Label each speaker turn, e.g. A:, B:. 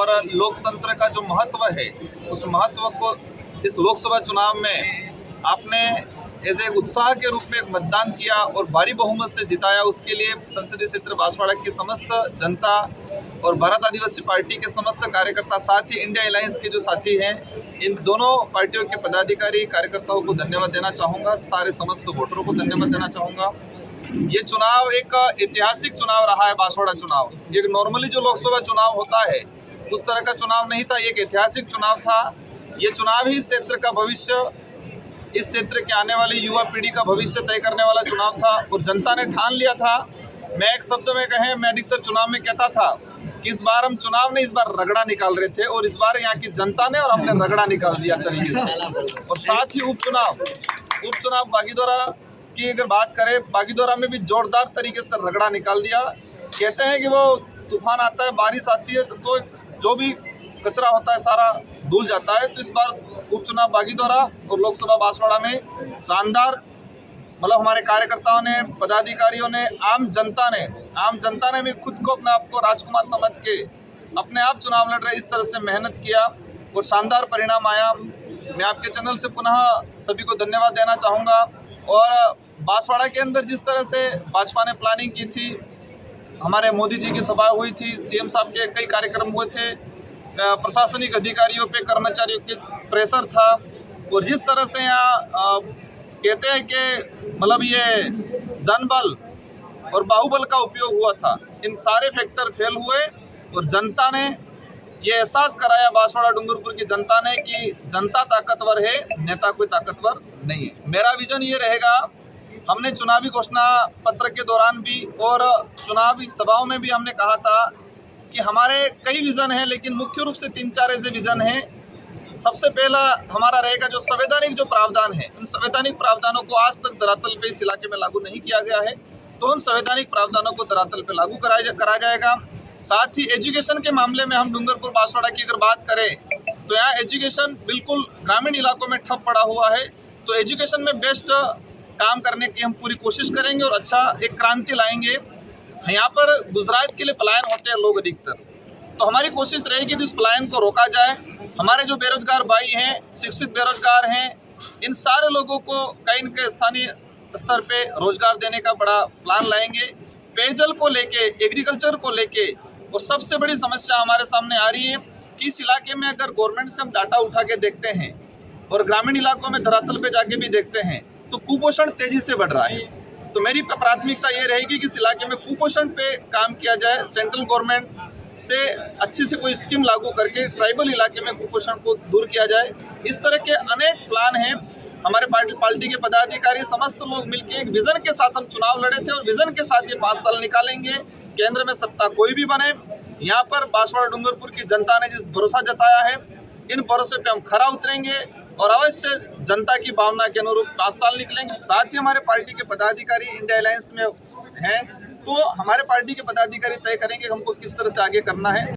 A: और लोकतंत्र का जो महत्व है उस महत्व को इस लोकसभा चुनाव में आपने एज एक उत्साह के रूप में एक मतदान किया और भारी बहुमत से जिताया। उसके लिए संसदीय क्षेत्र बांसवाड़ा की समस्त जनता और भारत आदिवासी पार्टी के समस्त कार्यकर्ता, साथ ही इंडिया अलायंस के जो साथी हैं, इन दोनों पार्टियों के पदाधिकारी कार्यकर्ताओं को धन्यवाद देना चाहूँगा। सारे समस्त वोटरों को धन्यवाद देना चाहूँगा। ये चुनाव एक ऐतिहासिक चुनाव रहा है। बांसवाड़ा चुनाव एक नॉर्मली जो लोकसभा चुनाव होता है उस तरह का चुनाव नहीं था, एक ऐतिहासिक चुनाव था। ये चुनाव ही इस क्षेत्र का भविष्य, इस क्षेत्र के आने वाली युवा पीढ़ी का भविष्य तय करने वाला चुनाव था और जनता ने ठान लिया था। मैं एक शब्द में कहें, मैं अधिकतर चुनाव में कहता था कि इस बार हम चुनाव नहीं, इस बार रगड़ा निकाल रहे थे और इस बार यहाँ की जनता ने और हमने रगड़ा निकाल दिया तरीके से। और साथ ही उपचुनाव बागीदोरा की अगर बात करें, बागीदोरा में भी जोरदार तरीके से रगड़ा निकाल दिया। कहते हैं कि वो तूफान आता है, बारिश आती है तो जो भी कचरा होता है सारा धुल जाता है। तो इस बार उपचुनाव बागीदोरा और लोकसभा बांसवाड़ा में शानदार, मतलब हमारे कार्यकर्ताओं ने, पदाधिकारियों ने, आम जनता ने भी खुद को अपने आप को राजकुमार समझ के अपने आप चुनाव लड़ रहे, इस तरह से मेहनत किया और शानदार परिणाम आया। मैं आपके चैनल से पुनः सभी को धन्यवाद देना चाहूँगा। और बांसवाड़ा के अंदर जिस तरह से भाजपा ने प्लानिंग की थी, हमारे मोदी जी की सभा हुई थी, सीएम साहब के कई कार्यक्रम हुए थे, प्रशासनिक अधिकारियों पे, कर्मचारियों के प्रेशर था और जिस तरह से यहाँ कहते हैं कि मतलब ये धन बल और बाहुबल का उपयोग हुआ था, इन सारे फैक्टर फेल हुए और जनता ने ये एहसास कराया, बांसवाड़ा डूंगरपुर की जनता ने, कि जनता ताकतवर है, नेता कोई ताकतवर नहीं है। मेरा विजन ये रहेगा, हमने चुनावी घोषणा पत्र के दौरान भी और चुनावी सभाओं में भी हमने कहा था कि हमारे कई विज़न हैं, लेकिन मुख्य रूप से 3-4 ऐसे विज़न हैं। सबसे पहला हमारा रहेगा जो संवैधानिक जो प्रावधान है, उन संवैधानिक प्रावधानों को आज तक धरातल पे इस इलाके में लागू नहीं किया गया है, तो उन संवैधानिक प्रावधानों को धरातल पे लागू करा जाएगा। साथ ही एजुकेशन के मामले में हम डूंगरपुर बांसवाड़ा की अगर बात करें तो यहाँ एजुकेशन बिल्कुल ग्रामीण इलाकों में ठप पड़ा हुआ है। तो एजुकेशन में बेस्ट काम करने की हम पूरी कोशिश करेंगे और अच्छा एक क्रांति लाएंगे। यहाँ पर गुजरात के लिए पलायन होते हैं लोग अधिकतर, तो हमारी कोशिश रहेगी कि इस पलायन को रोका जाए। हमारे जो बेरोजगार भाई हैं, शिक्षित बेरोजगार हैं, इन सारे लोगों को कहीं न कहीं स्थानीय स्तर पे रोजगार देने का बड़ा प्लान लाएंगे। पेयजल को लेके, एग्रीकल्चर को लेके, और सबसे बड़ी समस्या हमारे सामने आ रही है कि इस इलाके में अगर गवर्नमेंट से हम डाटा उठा के देखते हैं और ग्रामीण इलाकों में धरातल पे जाके भी देखते हैं तो कुपोषण तेजी से बढ़ रहा है। तो मेरी प्राथमिकता ये रहेगी कि इस इलाके में कुपोषण पे काम किया जाए, सेंट्रल गवर्नमेंट से अच्छी से कोई स्कीम लागू करके ट्राइबल इलाके में कुपोषण को दूर किया जाए। इस तरह के अनेक प्लान हैं। हमारे पार्टी के पदाधिकारी समस्त लोग मिलकर एक विजन के साथ हम चुनाव लड़े थे और विजन के साथ ये 5 साल निकालेंगे। केंद्र में सत्ता कोई भी बने, यहाँ पर बांसवाड़ा डूंगरपुर की जनता ने जिस भरोसा जताया है, इन भरोसे पे हम खरा उतरेंगे और अवश्य जनता की भावना के अनुरूप 5 साल निकलेंगे। साथ ही हमारे पार्टी के पदाधिकारी इंडिया अलायंस में हैं, तो हमारे पार्टी के पदाधिकारी तय करेंगे हमको किस तरह से आगे करना है।